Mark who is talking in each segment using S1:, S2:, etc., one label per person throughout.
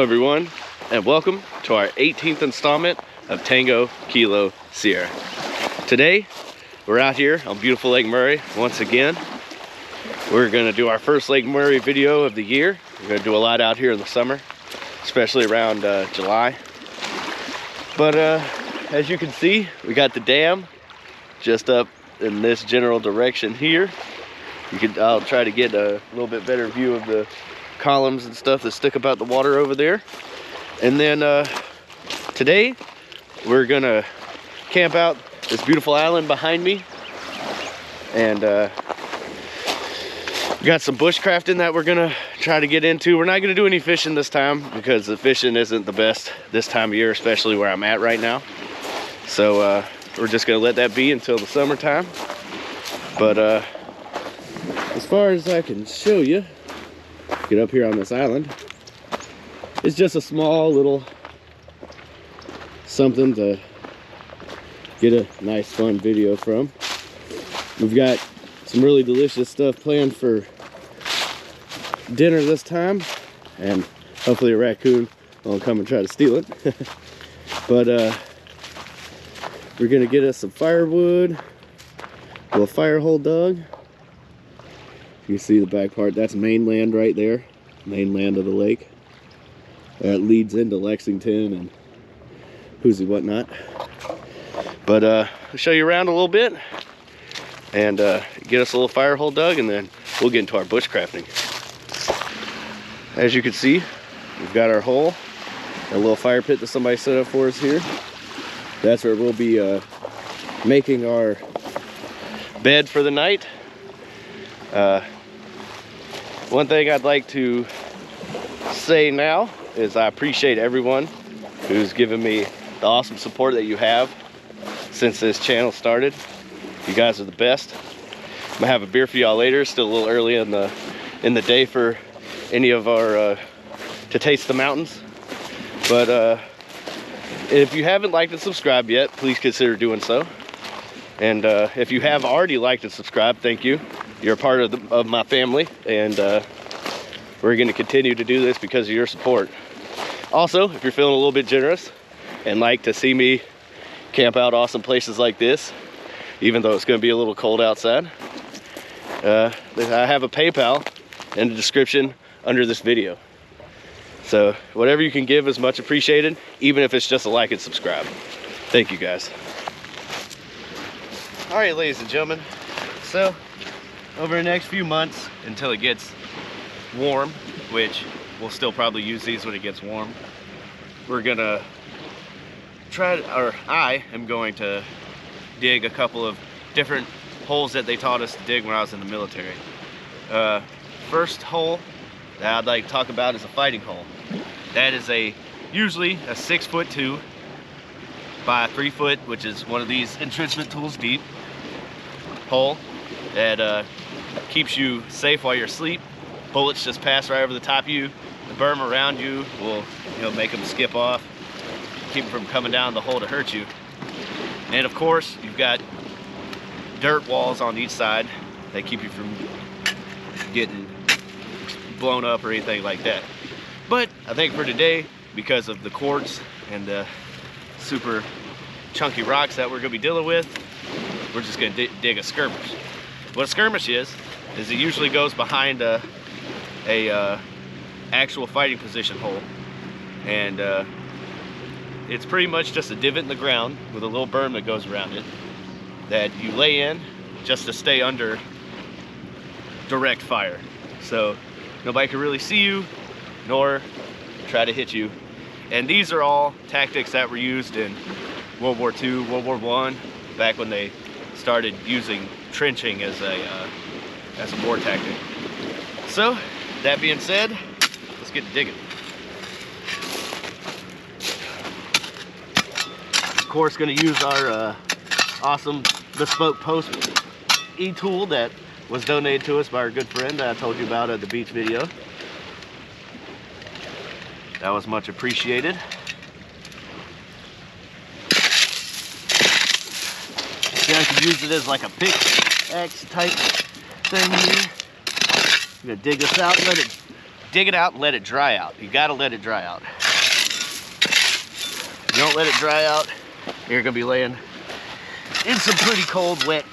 S1: everyone, and welcome to our 18th installment of Tango Kilo Sierra. Today, we're out here on beautiful Lake M.R.E. once again. We're gonna do our first Lake M.R.E. video of the year. We're gonna do a lot out here in the summer, especially around July. But as you can see, we got the dam just up in this general direction here. I'll try to get a little bit better view of the columns and stuff that stick about the water over there. And then today we're gonna camp out this beautiful island behind me, and we got some bushcrafting that we're gonna try to get into. We're not gonna do any fishing this time because the fishing isn't the best this time of year, especially where I'm at right now. So we're just gonna let that be until the summertime. But as far as I can show you, get up here on this island, it's just a small little something to get a nice fun video from. We've got some really delicious stuff planned for dinner this time, and hopefully a raccoon won't come and try to steal it. But we're gonna get us some firewood, a little fire hole dug. You see the back part, that's mainland right there, mainland of the lake. That leads into Lexington and who's and whatnot. But I'll show you around a little bit and get us a little fire hole dug, and then we'll get into our bushcrafting. As you can see, we've got our hole, a little fire pit that somebody set up for us here. That's where we'll be making our bed for the night. One thing I'd like to say now is I appreciate everyone who's given me the awesome support that you have since this channel started. You guys are the best. I'm gonna have a beer for y'all later. It's still a little early in the day for any of our to taste the mountains. But if you haven't liked and subscribed yet, please consider doing so. And if you have already liked and subscribed, thank you. You're a part of my family, and we're going to continue to do this because of your support. Also, if you're feeling a little bit generous and like to see me camp out awesome places like this, even though it's going to be a little cold outside, I have a PayPal in the description under this video. So whatever you can give is much appreciated, even if it's just a like and subscribe. Thank you, guys. All right, ladies and gentlemen, so over the next few months until it gets warm, which we'll still probably use these when it gets warm, we're gonna I am going to dig a couple of different holes that they taught us to dig when I was in the military. First hole that I'd like to talk about is a fighting hole. That is usually a 6'2" by 3 foot, which is one of these entrenchment tools deep hole that keeps you safe while you're asleep. Bullets just pass right over the top of you. The berm around you will, make them skip off, keep them from coming down the hole to hurt you. And of course, you've got dirt walls on each side that keep you from getting blown up or anything like that. But I think for today, because of the quartz and the super chunky rocks that we're gonna be dealing with, we're just gonna dig a skirmish. What a skirmish is it usually goes behind a actual fighting position hole, and it's pretty much just a divot in the ground with a little berm that goes around it that you lay in just to stay under direct fire, so nobody can really see you nor try to hit you. And these are all tactics that were used in World War II, World War I, back when they started using trenching as a war tactic. So, that being said, let's get to digging. Of course, going to use our awesome bespoke post e-tool that was donated to us by our good friend that I told you about at the beach video. That was much appreciated. See, I could use it as like a pickaxe type thing here. I'm gonna dig this out, dig it out and let it dry out. You gotta let it dry out. You don't let it dry out, you're gonna be laying in some pretty cold, wet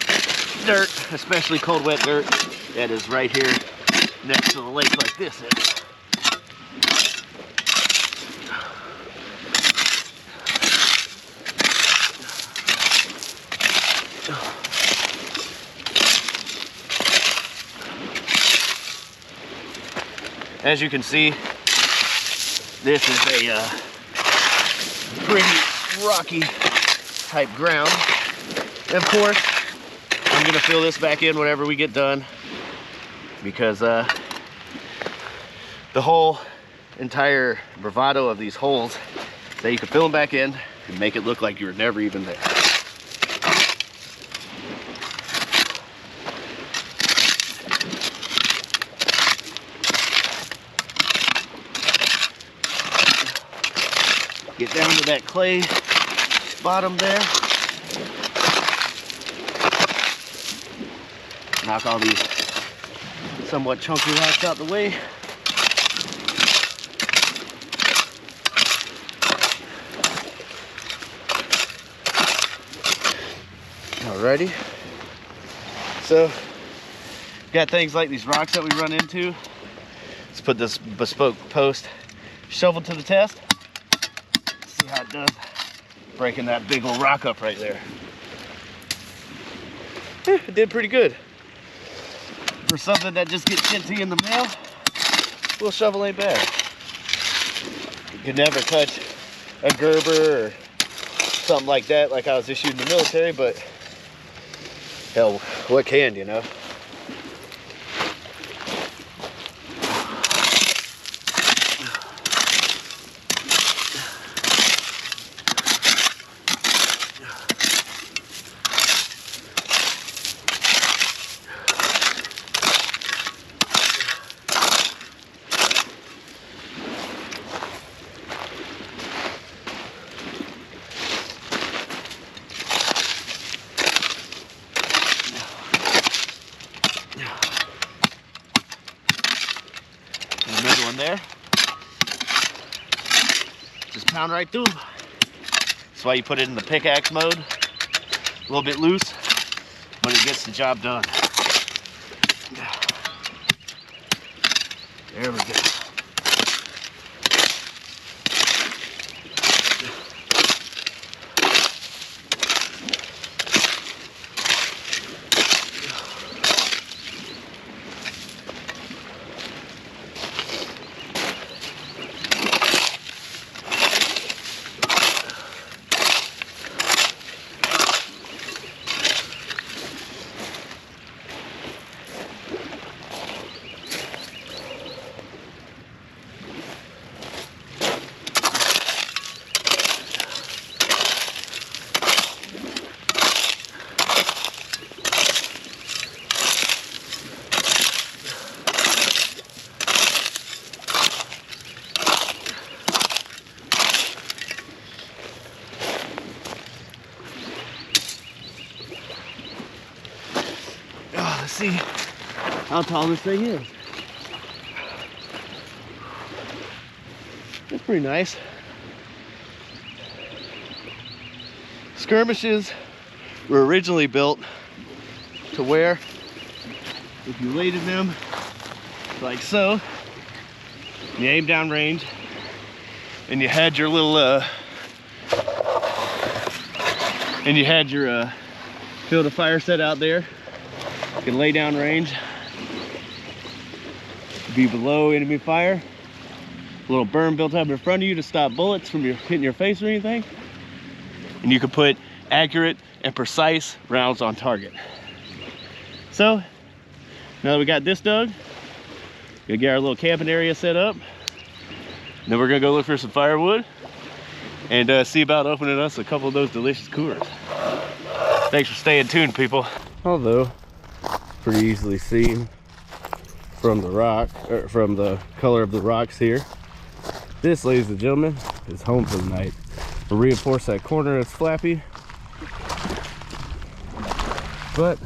S1: dirt, especially cold, wet dirt that is right here next to the lake like this is. As you can see, this is a pretty rocky type ground. And of course, I'm gonna fill this back in whenever we get done, because the whole entire bravado of these holes, that you can fill them back in and make it look like you were never even there. Get down to that clay bottom there. Knock all these somewhat chunky rocks out the way. Alrighty. So, got things like these rocks that we run into. Let's put this bespoke post shovel to the test. See how it does, breaking that big old rock up right there. It did pretty good. For something that just gets sent to you in the mail, a little shovel ain't bad. You can never touch a Gerber or something like that like I was issued in the military, but hell, what can, you know? There, just pound right through them. That's why you put it in the pickaxe mode, a little bit loose, but it gets the job done. There we go. Let's see how tall this thing is. It's pretty nice. Skirmishes were originally built to where if you laid in them like so, you aim down range, and you had your little field of fire set out there. You can lay down range, be below enemy fire, a little berm built up in front of you to stop bullets from hitting your face or anything, and you can put accurate and precise rounds on target. So now that we got this dug, we'll get our little camping area set up, and then we're gonna go look for some firewood and see about opening us a couple of those delicious coors. Thanks for staying tuned, people. Although pretty easily seen from the rock, or from the color of the rocks here, this, ladies and gentlemen, is home for the night. We'll reinforce that corner that's flappy, but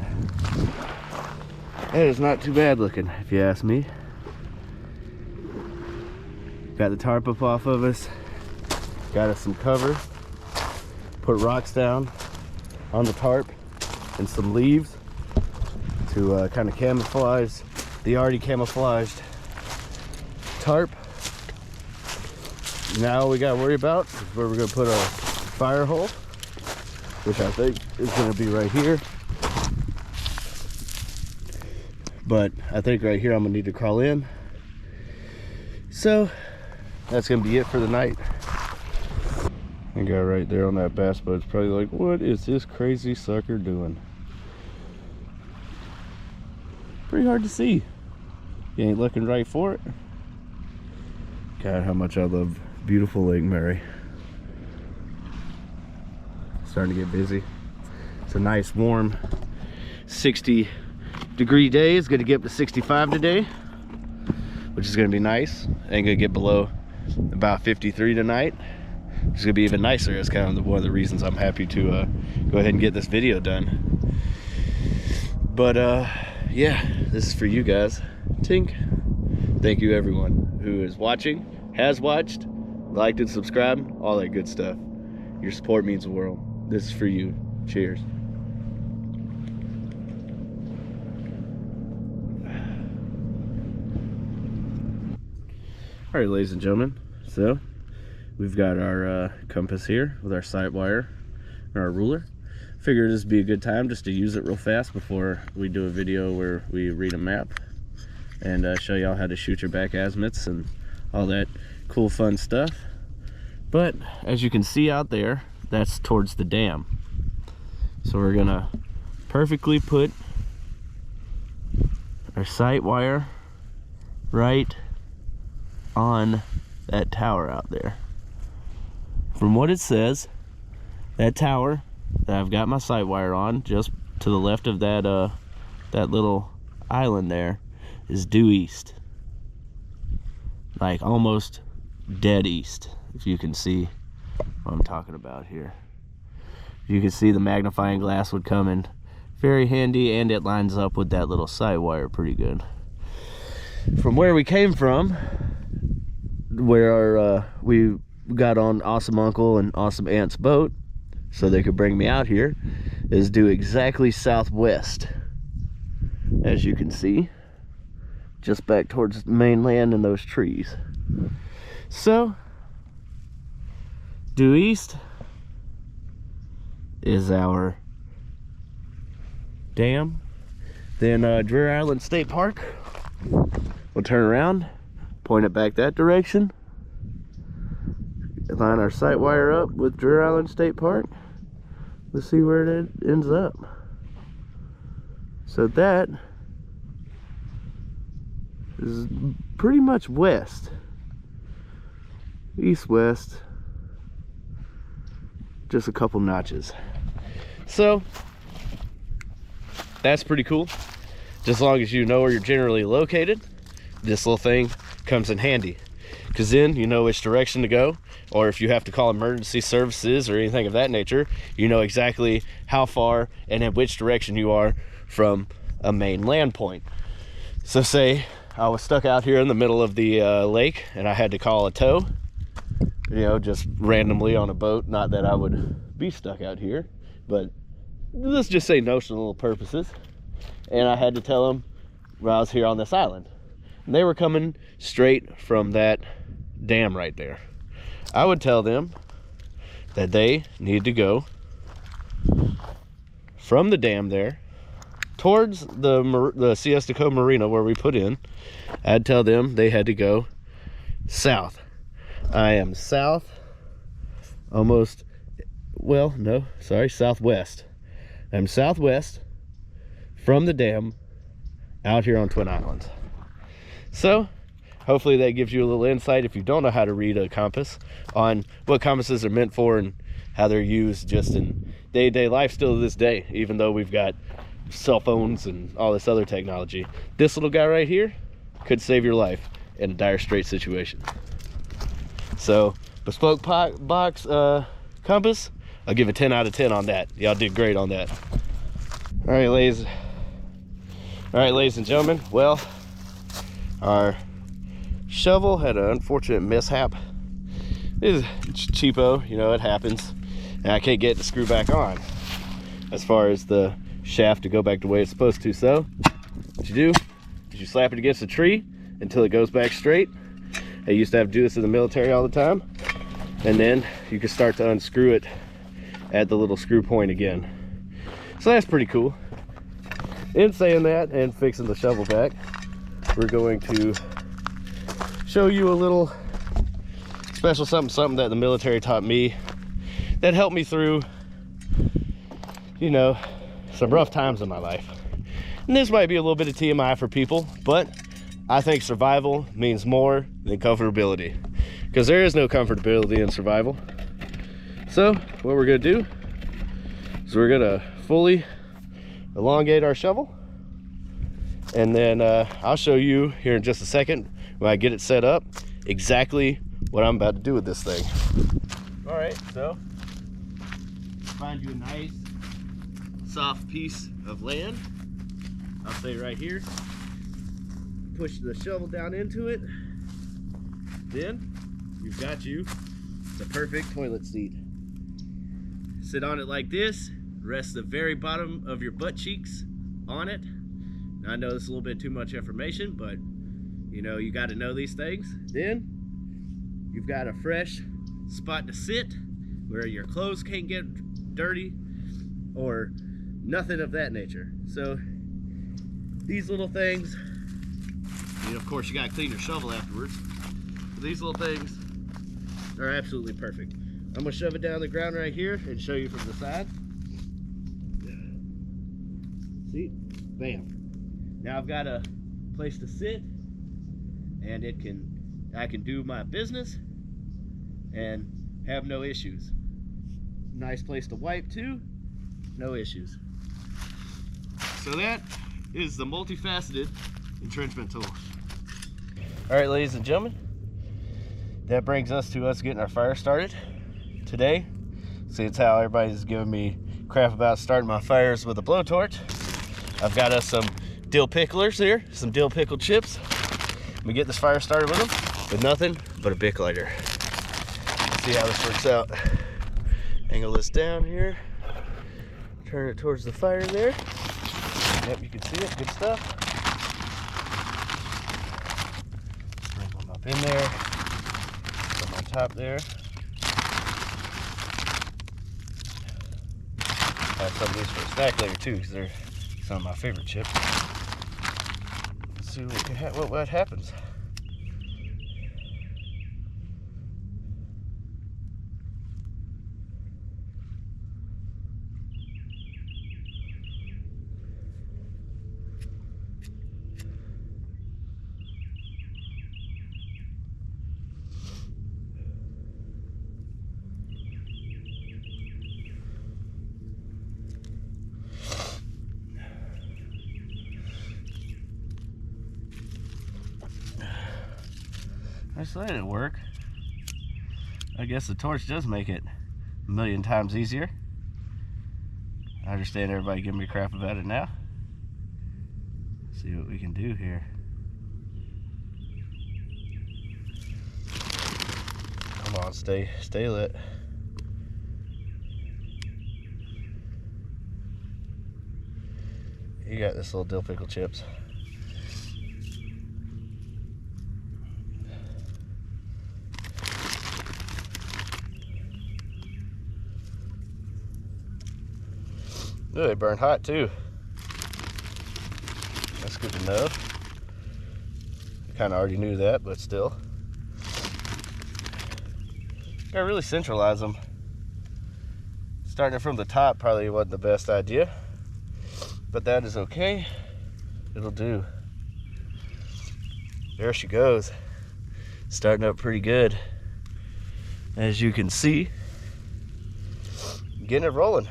S1: it is not too bad looking, if you ask me. Got the tarp up off of us, got us some cover. put rocks down on the tarp and some leaves to kind of camouflage the already camouflaged tarp. Now we got to worry about is where we're going to put our fire hole, which I think is going to be right here. But I think right here I'm going to need to crawl in. So that's going to be it for the night. And guy right there on that bass boat's probably like, what is this crazy sucker doing? Pretty hard to see. You ain't looking right for it. God, how much I love beautiful Lake M.R.E. Starting to get busy. It's a nice warm 60-degree day. It's going to get up to 65 today, which is going to be nice. Ain't going to get below about 53 tonight. It's gonna be even nicer. It's kind of one of the reasons I'm happy to go ahead and get this video done. But yeah, this is for you guys. Tink. Thank you everyone who is watching, has watched, liked and subscribed, all that good stuff. Your support means the world. This is for you. Cheers. All right, ladies and gentlemen, so we've got our compass here with our sight wire and our ruler. Figured this would be a good time just to use it real fast before we do a video where we read a map and show y'all how to shoot your back azimuths and all that cool fun stuff. But as you can see out there, that's towards the dam. So we're gonna perfectly put our sight wire right on that tower out there. From what it says, that tower that I've got my sight wire on, just to the left of that that little island there, is due east. Like almost dead east, if you can see what I'm talking about here. You can see the magnifying glass would come in very handy, and it lines up with that little sight wire pretty good. From where we came from, where we got on Awesome Uncle and Awesome Aunt's boat so they could bring me out here, is due exactly southwest, as you can see, just back towards the mainland and those trees. So due east is our dam. Then Dreher Island State Park, we'll turn around, point it back that direction, line our sight wire up with Dreher Island State Park. Let's see where it ends up. So that is pretty much west, east-west, just a couple notches. So that's pretty cool. Just as long as you know where you're generally located, this little thing comes in handy, because then you know which direction to go, or if you have to call emergency services or anything of that nature, you know exactly how far and in which direction you are from a main land point. So say I was stuck out here in the middle of the lake and I had to call a tow, you know, just randomly on a boat. Not that I would be stuck out here, but let's just say notional purposes. And I had to tell them when I was here on this island. And they were coming straight from that dam right there. I would tell them that they need to go from the dam there towards the Siesta Marina where we put in. I'd tell them they had to go south. I am south, almost, well, no, sorry, southwest. I'm southwest from the dam out here on Twin Islands. So hopefully that gives you a little insight, if you don't know how to read a compass, on what compasses are meant for and how they're used just in day-to-day life still to this day, even though we've got cell phones and all this other technology. This little guy right here could save your life in a dire straight situation. So bespoke box compass, I'll give a 10 out of 10 on that. Y'all did great on that. All right, ladies and gentlemen, well, our shovel had an unfortunate mishap. It is cheapo, you know, it happens. and I can't get it to screw back on as far as the shaft to go back the way it's supposed to. So what you do is you slap it against a tree until it goes back straight. I used to have to do this in the military all the time, and then you can start to unscrew it at the little screw point again. So that's pretty cool. In saying that and fixing the shovel back, we're going to show you a little special something that the military taught me that helped me through, you know, some rough times in my life. And this might be a little bit of TMI for people, but I think survival means more than comfortability, because there is no comfortability in survival. So what we're gonna do is we're gonna fully elongate our shovel, and then I'll show you here in just a second when I get it set up exactly what I'm about to do with this thing. All right, so find you a nice soft piece of land. I'll say right here, push the shovel down into it, then you've got you the perfect toilet seat. Sit on it like this, rest the very bottom of your butt cheeks on it. Now, I know this is a little bit too much information, but you know, you got to know these things. Then you've got a fresh spot to sit where your clothes can't get dirty or nothing of that nature. So these little things, and of course you got to clean your shovel afterwards. But these little things are absolutely perfect. I'm gonna shove it down the ground right here and show you from the side. See, bam. Now I've got a place to sit, and I can do my business and have no issues. Nice place to wipe too, no issues. So that is the multifaceted entrenchment tool. All right, ladies and gentlemen, that brings us to getting our fire started today. See, it's how everybody's giving me crap about starting my fires with a blowtorch. I've got us some dill picklers here, some dill pickled chips. We get this fire started with them with nothing but a Bic lighter. Let's see how this works out. Angle this down here, turn it towards the fire there. Yep, you can see it, good stuff. Bring them up in there, put them on top there. I have some of these for a snack later too, because they're some of my favorite chips. Let's see what happens. So that didn't work. I guess the torch does make it a million times easier. I understand everybody giving me crap about it now. Let's see what we can do here. Come on, stay lit. You got this little dill pickle chips. Ooh, they burn hot too. That's good to know. I kind of already knew that, but still. Gotta really centralize them. Starting it from the top probably wasn't the best idea, but that is okay. It'll do. There she goes. Starting up pretty good. As you can see, getting it rolling.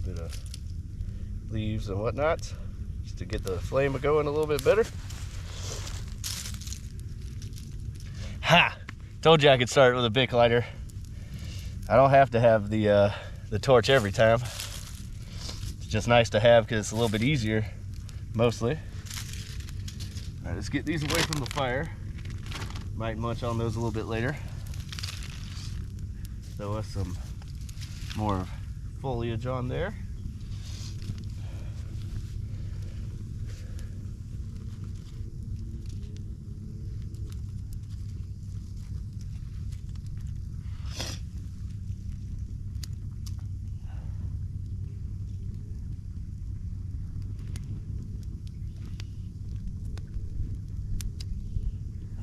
S1: Bit of leaves and whatnot just to get the flame going a little bit better. Ha! Told you I could start with a Bic lighter. I don't have to have the torch every time. just nice to have because it's a little bit easier, mostly. All right, let's get these away from the fire. Might munch on those a little bit later. Throw us some more foliage on there.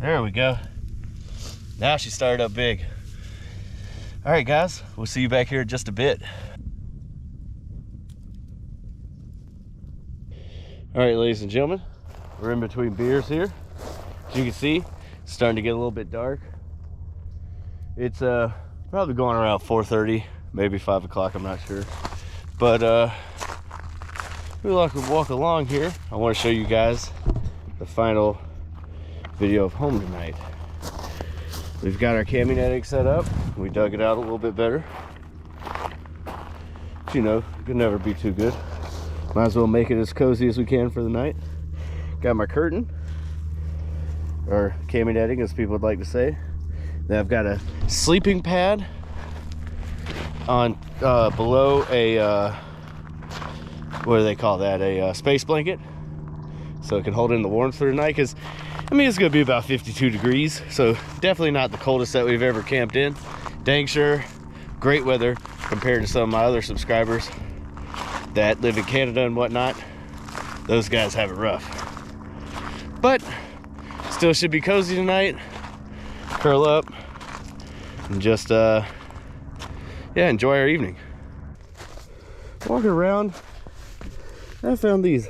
S1: There we go. Now she started up big. All right, guys, we'll see you back here in just a bit. All right, ladies and gentlemen, we're in between beers here. As you can see, it's starting to get a little bit dark. It's probably going around 4:30, maybe 5 o'clock, I'm not sure. But we like to walk along here. I want to show you guys the final video of home tonight. We've got our camping netting set up. We dug it out a little bit better. But, you know, it could never be too good. Might as well make it as cozy as we can for the night. Got my curtain, or camping netting as people would like to say. Then I've got a sleeping pad on below a what do they call that, a space blanket, so it can hold in the warmth for the night. Because I mean, it's gonna be about 52 degrees, so definitely not the coldest that we've ever camped in. Dang sure great weather compared to some of my other subscribers that live in Canada and whatnot. Those guys have it rough, but still should be cozy tonight. Curl up and just yeah, enjoy our evening. Walking around, I found these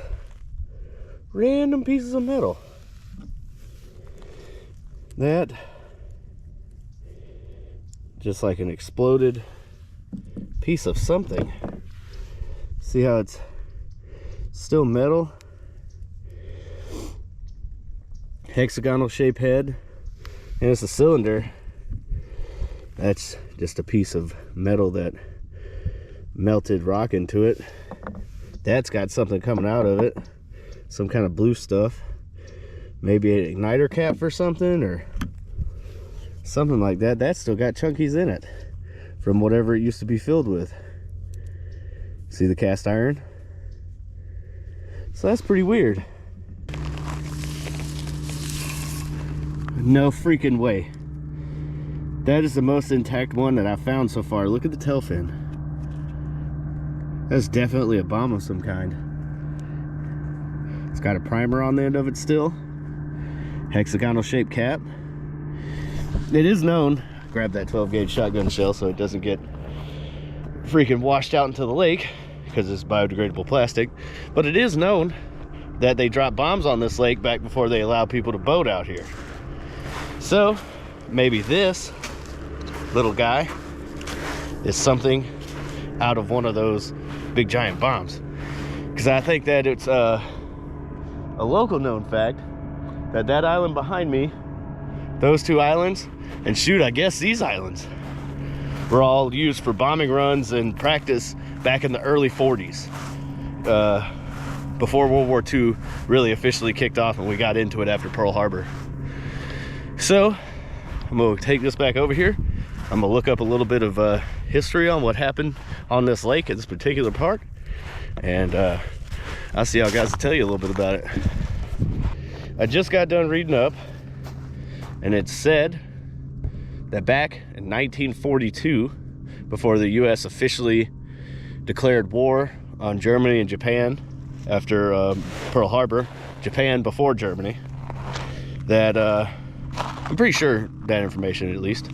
S1: random pieces of metal that just like an exploded piece of something. See how it's still metal, hexagonal shaped head, and it's a cylinder. That's just a piece of metal that melted rock into it. That's got something coming out of it, some kind of blue stuff, maybe an igniter cap for something or something like that. That's still got chunkies in it from whatever it used to be filled with. See the cast iron? So that's pretty weird. No freaking way. That is the most intact one that I've found so far. Look at the tail fin. That's definitely a bomb of some kind. It's got a primer on the end of it still. Hexagonal shaped cap. It is known, grab that 12 gauge shotgun shell so it doesn't get freaking washed out into the lake because it's biodegradable plastic, but it is known that they dropped bombs on this lake back before they allowed people to boat out here. So maybe this little guy is something out of one of those big giant bombs, because I think that it's a local known fact that that island behind me, those two islands, and shoot, I guess these islands were all used for bombing runs and practice back in the early 40s, before World War II really officially kicked off and we got into it after Pearl Harbor. So I'm gonna take this back over here. I'm gonna look up a little bit of history on what happened on this lake at this particular part, and I'll see how guys will tell you a little bit about it. I just got done reading up, and it said that back in 1942, before the US officially declared war on Germany and Japan after Pearl Harbor, Japan before Germany, that I'm pretty sure that information, at least,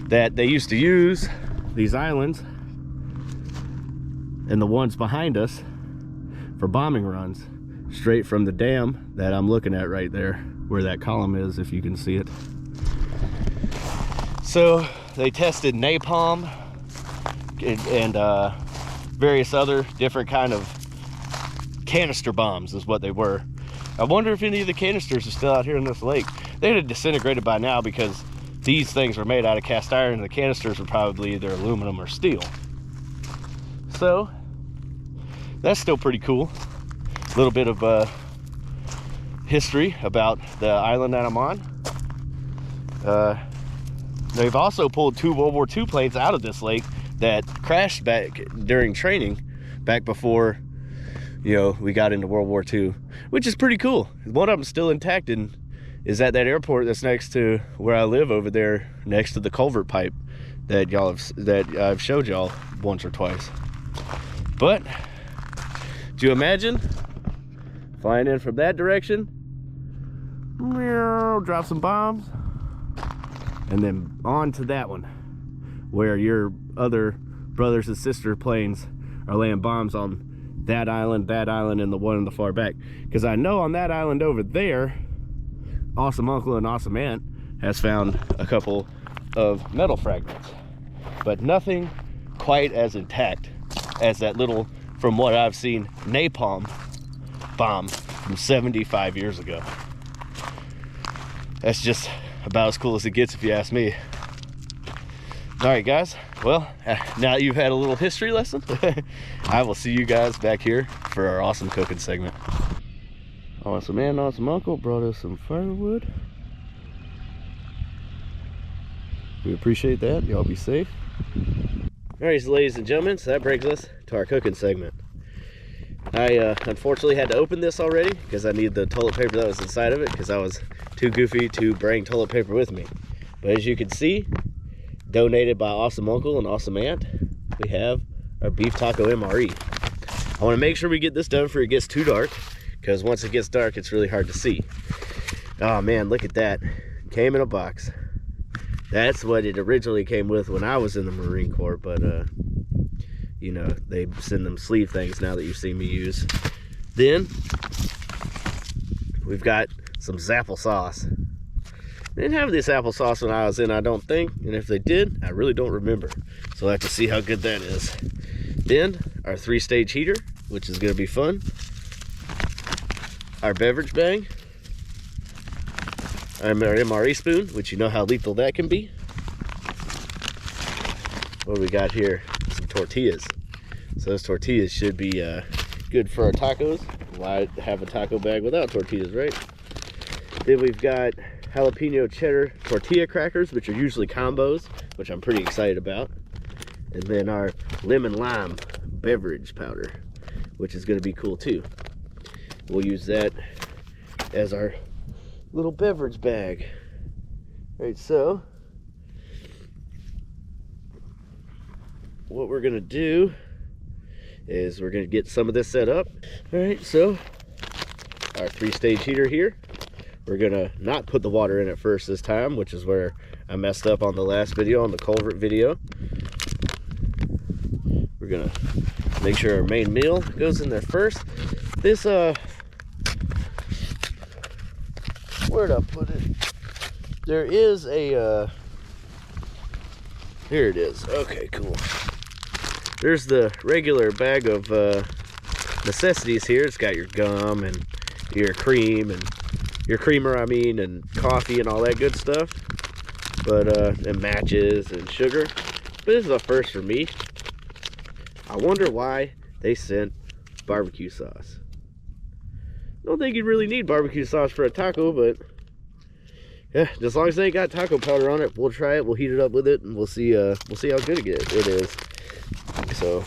S1: that they used to use these islands and the ones behind us for bombing runs straight from the dam that I'm looking at right there, where that column is, if you can see it. So they tested napalm and various other different kind of canister bombs is what they were. I wonder if any of the canisters are still out here in this lake. They'd have disintegrated by now because these things were made out of cast iron and the canisters were probably either aluminum or steel. So that's still pretty cool. A little bit of history about the island that I'm on. They've also pulled 2 World War II planes out of this lake that crashed back during training, back before, you know, we got into World War II, which is pretty cool. One of them still intact and is at that airport that's next to where I live over there, next to the culvert pipe that I've showed y'all once or twice. But do you imagine flying in from that direction, drop some bombs, and then on to that one where your other brothers and sister planes are laying bombs on that island, and the one in the far back? Because I know on that island over there, Awesome Uncle and Awesome Aunt has found a couple of metal fragments, but nothing quite as intact as that little, from what I've seen, napalm bomb from 75 years ago. That's just about as cool as it gets, if you ask me. All right, guys, well, now that you've had a little history lesson, I will see you guys back here for our awesome cooking segment. Awesome Aunt, Awesome Uncle brought us some firewood. We appreciate that. Y'all be safe. All right, so ladies and gentlemen, so that brings us to our cooking segment. I unfortunately had to open this already because I need the toilet paper that was inside of it, because I was too goofy to bring toilet paper with me. But as you can see, donated by Awesome Uncle and Awesome Aunt, we have our beef taco M.R.E. I want to make sure we get this done before it gets too dark, because once it gets dark, it's really hard to see. Oh man, look at that. Came in a box. That's what it originally came with when I was in the Marine Corps, but you know, they send them sleeve things now that you've seen me use. Then we've got some applesauce. They didn't have this applesauce when I was in, I don't think, and if they did, I really don't remember. So we'll have to see how good that is. Then our 3-stage heater, which is gonna be fun. Our beverage bag, our M.R.E. spoon, which you know how lethal that can be. What do we got here? Some tortillas. So those tortillas should be good for our tacos. Why have a taco bag without tortillas, right? Then we've got jalapeno cheddar tortilla crackers, which are usually combos, which I'm pretty excited about. And then our lemon lime beverage powder, which is going to be cool too. We'll use that as our little beverage bag. All right, so what we're gonna do is we're gonna get some of this set up. All right, so our 3-stage heater here. We're gonna not put the water in it first this time, which is where I messed up on the last video, on the culvert video. We're gonna make sure our main meal goes in there first. This where'd I put it? There is a here it is. Okay, cool. There's the regular bag of necessities here. It's got your gum and your cream and your creamer, I mean, and coffee and all that good stuff. But and matches and sugar. But this is a first for me. I wonder why they sent barbecue sauce. I don't think you really need barbecue sauce for a taco, but yeah, as long as they ain't got taco powder on it, we'll try it. We'll heat it up with it, and we'll see how good it is. So,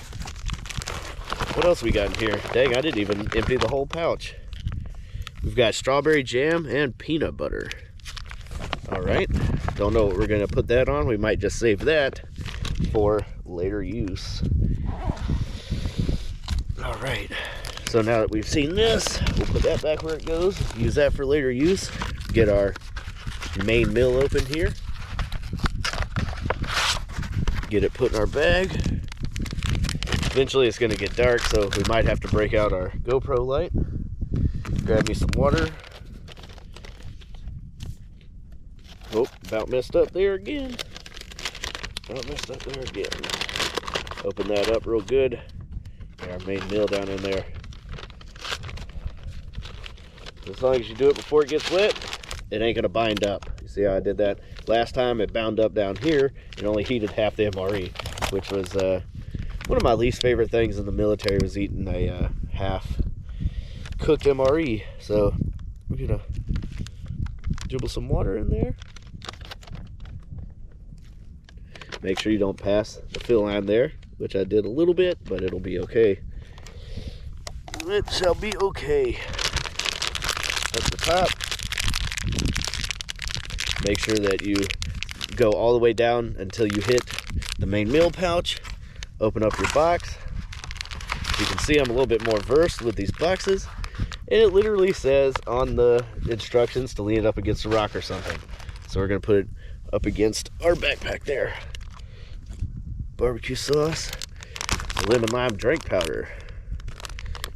S1: what else we got in here? Dang, I didn't even empty the whole pouch. We've got strawberry jam and peanut butter. All right, don't know what we're gonna put that on. We might just save that for later use. All right, so now that we've seen this, we'll put that back where it goes. Use that for later use. Get our main meal open here. Get it put in our bag. Eventually it's gonna get dark, so we might have to break out our GoPro light. Grab me some water. Oh, about messed up there again. Open that up real good. Get our main meal down in there. As long as you do it before it gets wet, it ain't gonna bind up. You see how I did that? Last time it bound up down here, it only heated half the M.R.E, which was One of my least favorite things in the military was eating a half cooked M.R.E. So we're gonna dribble some water in there. Make sure you don't pass the fill line there, which I did a little bit, but it'll be okay. It shall be okay. At the top, make sure that you go all the way down until you hit the main meal pouch. Open up your box. You can see I'm a little bit more versed with these boxes, and it literally says on the instructions to lean it up against a rock or something. So we're gonna put it up against our backpack there. Barbecue sauce, lemon lime drink powder.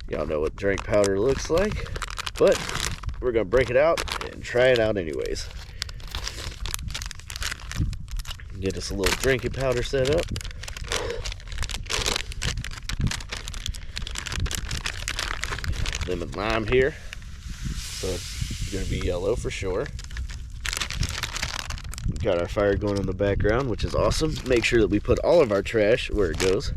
S1: Y'all know what drink powder looks like, but we're gonna break it out and try it out anyways. Get us a little drinking powder set up. Lemon lime here, so it's gonna be yellow for sure. Got our fire going in the background, which is awesome. Make sure that we put all of our trash where it goes.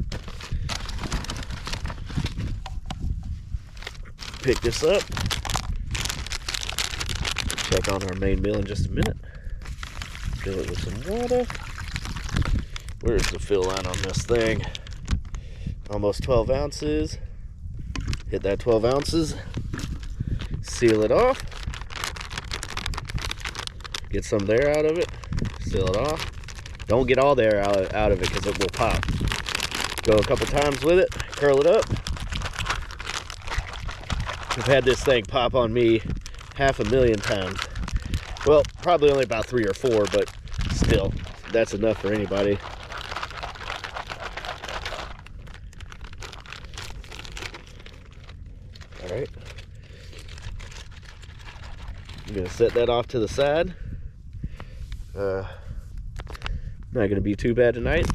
S1: Pick this up. Check on our main meal in just a minute. Fill it with some water. Where's the fill line on this thing? Almost 12 ounces. Hit that 12 ounces. Seal it off. Get some there out of it. Seal it off. Don't get all there out of it because it will pop. Go a couple times with it. Curl it up. I've had this thing pop on me 500,000 times. Well, probably only about 3 or 4, but still, that's enough for anybody. All right. I'm gonna set that off to the side. Not gonna be too bad tonight.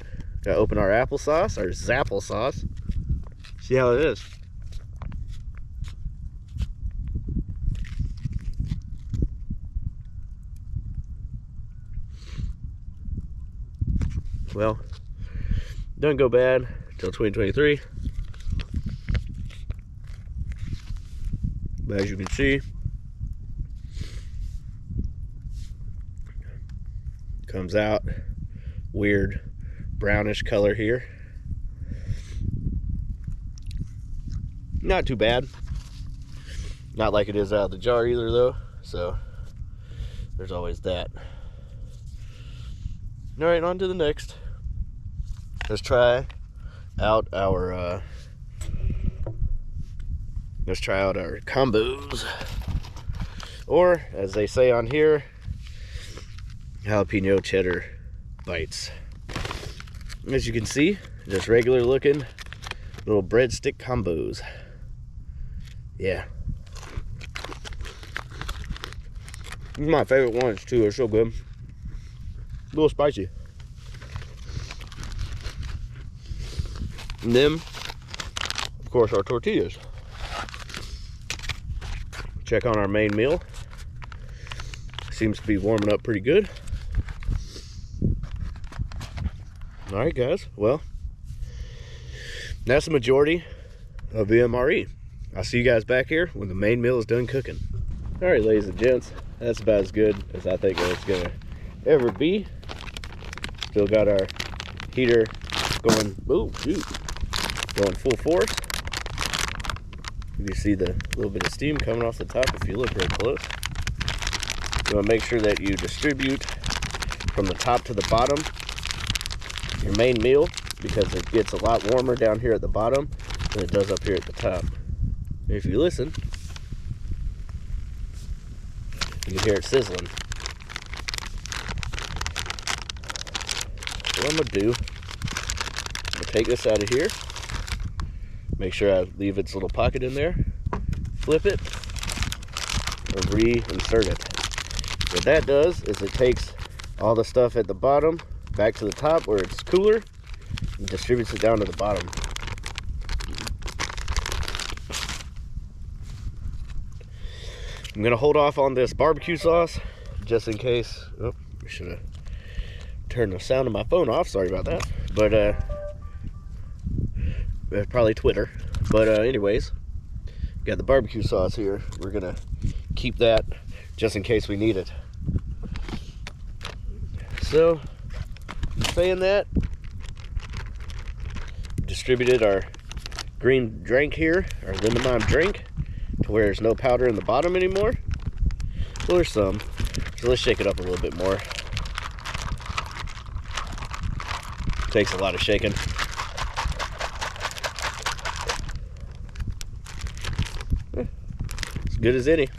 S1: Gotta open our applesauce, our Zapple sauce. See how it is. Well, doesn't go bad until 2023. But as you can see, comes out weird brownish color here. Not too bad. Not like it is out of the jar either though, so there's always that. All right, on to the next. Let's try out our combos, or as they say on here, jalapeno cheddar bites. As you can see, just regular looking little breadstick combos. Yeah, these are my favorite ones too. They're so good. A little spicy. And then, of course, our tortillas. Check on our main meal. Seems to be warming up pretty good. All right, guys. Well, that's the majority of the M.R.E. I'll see you guys back here when the main meal is done cooking. All right, ladies and gents, that's about as good as I think it's gonna ever be. Still got our heater going, oh shoot, going full force. You see the little bit of steam coming off the top if you look real close. You want to make sure that you distribute from the top to the bottom your main meal, because it gets a lot warmer down here at the bottom than it does up here at the top. And if you listen, you can hear it sizzling. What I'm gonna do, I'm gonna take this out of here, make sure I leave its little pocket in there, flip it, and reinsert it. What that does is it takes all the stuff at the bottom back to the top where it's cooler and distributes it down to the bottom. I'm gonna hold off on this barbecue sauce just in case. Oh, I should have turned the sound of my phone off, sorry about that. But probably Twitter. But anyways, got the barbecue sauce here. We're gonna keep that just in case we need it. So, saying that, distributed our green drink here, our lemon lime drink, to where there's no powder in the bottom anymore. Well, there's some. So let's shake it up a little bit more. Takes a lot of shaking. As good as any.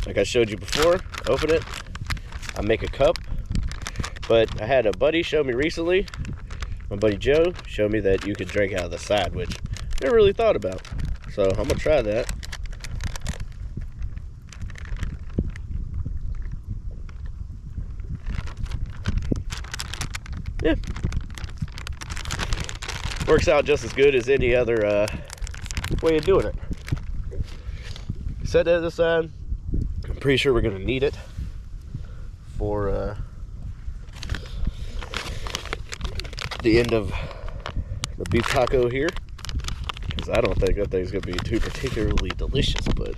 S1: Like I showed you before, open it. I make a cup. But I had a buddy show me recently, my buddy Joe, showed me that you could drink out of the side, which I never really thought about. So I'm gonna try that. Yeah. Works out just as good as any other way of doing it. Set that aside. I'm pretty sure we're gonna need it for the end of the beef taco here, because I don't think that thing's gonna be too particularly delicious, but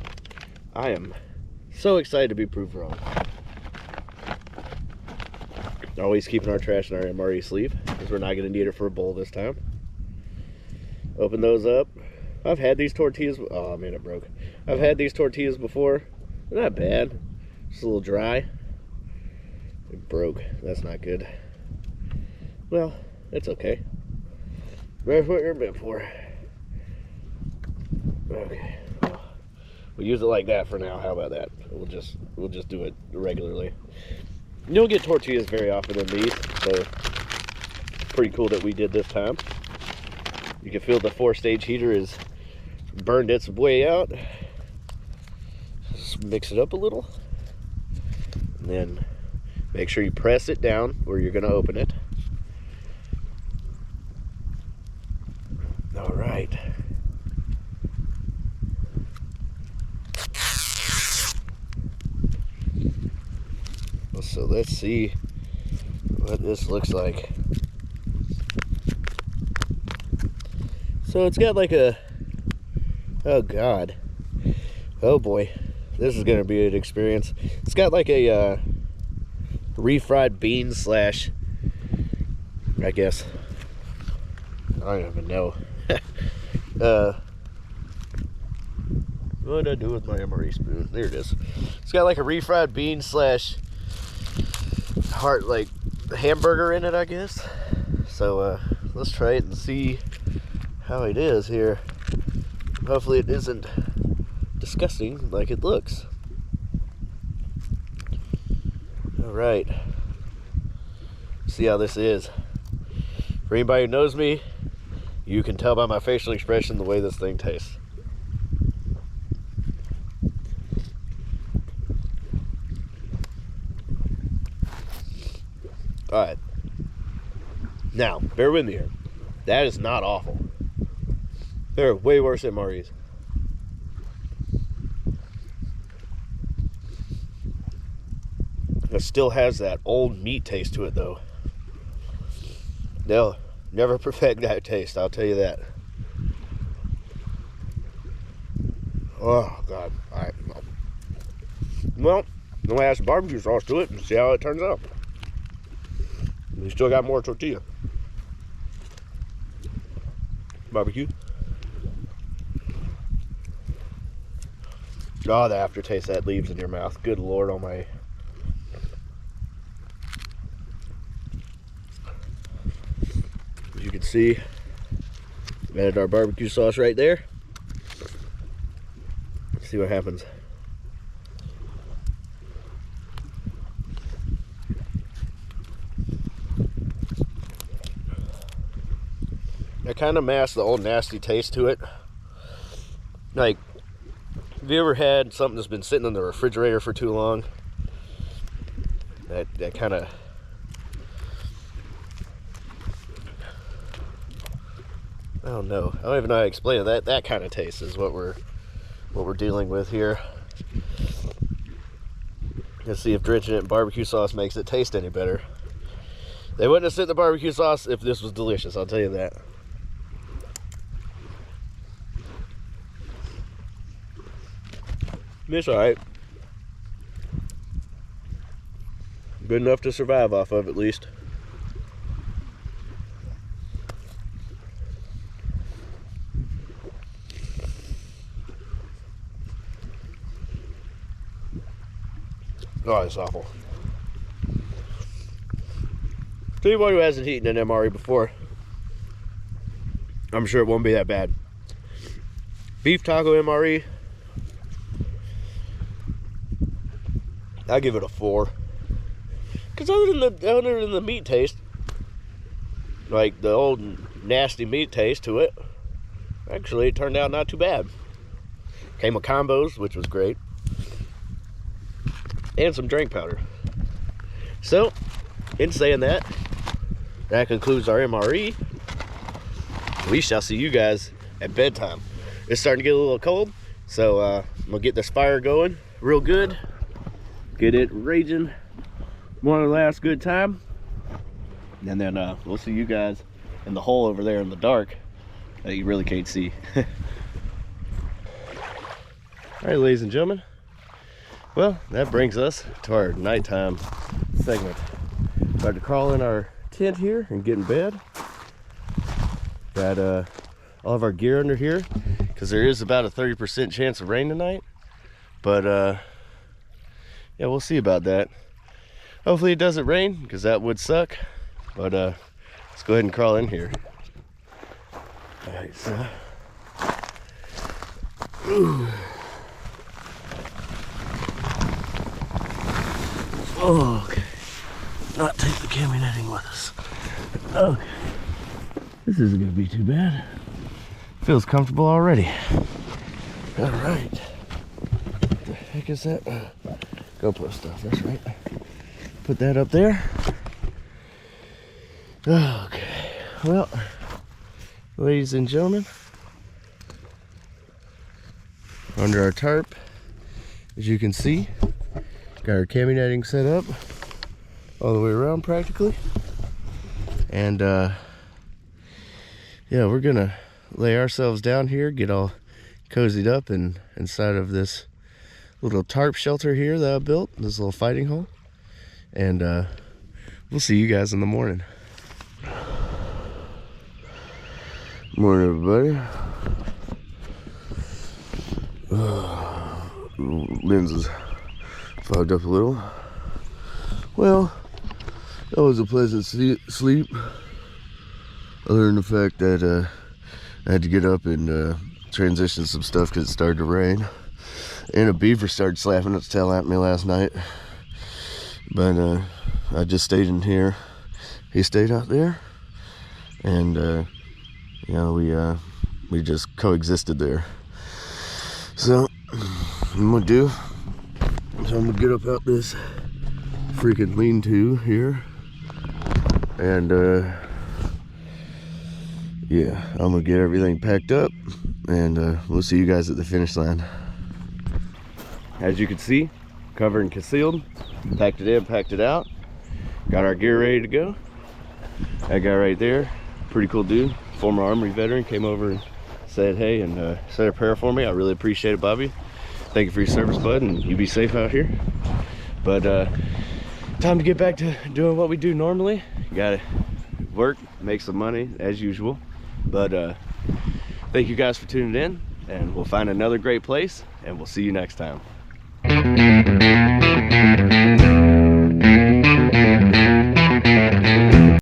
S1: I am so excited to be proved wrong. Always keeping our trash in our M.R.E. sleeve, because we're not gonna need it for a bowl this time. Open those up. I've had these tortillas. Oh man, it broke. I've had these tortillas before. They're not bad. Just a little dry. It broke. That's not good. Well, it's okay. That's what you're meant for. Okay. We'll use it like that for now. How about that? We'll just do it regularly. You don't get tortillas very often in these, so pretty cool that we did this time. You can feel the 4-stage heater is burned its way out. Just mix it up a little, and then make sure you press it down where you're going to open it. All right. So let's see what this looks like. So it's got like a, oh god, oh boy, this is gonna be an experience. It's got like a refried bean slash, I guess, I don't even know. What did I do with my M.R.E. spoon? There it is. It's got like a refried bean slash heart, like hamburger in it, I guess. So let's try it and see how it is here. Hopefully it isn't disgusting like it looks. All right, see how this is. For anybody who knows me, you can tell by my facial expression the way this thing tastes. All right, now bear with me here. That is not awful. They're way worse than M.R.E.'s. It still has that old meat taste to it, though. They'll never perfect that taste, I'll tell you that. Oh god. All right. Well, I'm gonna add some barbecue sauce to it and see how it turns out. We still got more tortilla. Barbecue. Oh, the aftertaste that leaves in your mouth. Good Lord almighty. As you can see, we added our barbecue sauce right there. Let's see what happens. It kind of masks the old nasty taste to it. Like, have you ever had something that's been sitting in the refrigerator for too long? That kind of, I don't know. I don't even know how to explain it. That kind of taste is what we're dealing with here. Let's see if drenching it in barbecue sauce makes it taste any better. They wouldn't have sent the barbecue sauce if this was delicious, I'll tell you that. It's alright. Good enough to survive off of, at least. Oh, it's awful. To anyone who hasn't eaten an M.R.E before, I'm sure it won't be that bad. Beef taco M.R.E, I give it a 4. Because other than the meat taste, like the old nasty meat taste to it, actually it turned out not too bad. Came with combos, which was great, and some drink powder. So, in saying that, that concludes our M.R.E. We shall see you guys at bedtime. It's starting to get a little cold, so I'm gonna get this fire going real good, get it raging one last good time, and then we'll see you guys in the hole over there in the dark that you really can't see. All right, ladies and gentlemen, well, that brings us to our nighttime segment. About to crawl in our tent here and get in bed. Got all of our gear under here because there is about a 30% chance of rain tonight, but yeah, we'll see about that. Hopefully it doesn't rain, because that would suck. But let's go ahead and crawl in here. All right, so. Ooh. Oh, okay. Not take the cami netting with us. Okay. This isn't gonna be too bad. Feels comfortable already. All right. What the heck is that? GoPro stuff, that's right. Put that up there. Okay, well, ladies and gentlemen, under our tarp, as you can see, got our cami netting set up all the way around practically. And yeah, we're gonna lay ourselves down here, get all cozied up inside of this little tarp shelter here that I built, this little fighting hole. And we'll see you guys in the morning. Morning, everybody. Lens is fogged up a little. Well, that was a pleasant sleep. Other than the fact that I had to get up and transition some stuff because it started to rain. And a beaver started slapping its tail at me last night. But I just stayed in here. He stayed out there, and you know, we just coexisted there. So I'm gonna get up out this freaking lean-to here, and yeah, I'm gonna get everything packed up, and we'll see you guys at the finish line. As you can see, covered and concealed. Packed it in, packed it out. Got our gear ready to go. That guy right there, pretty cool dude, former Armory veteran, came over and said hey and said a prayer for me. I really appreciate it, Bobby. Thank you for your service, bud, and you be safe out here. But time to get back to doing what we do normally. You gotta work, make some money as usual. But thank you guys for tuning in, and we'll find another great place, and we'll see you next time.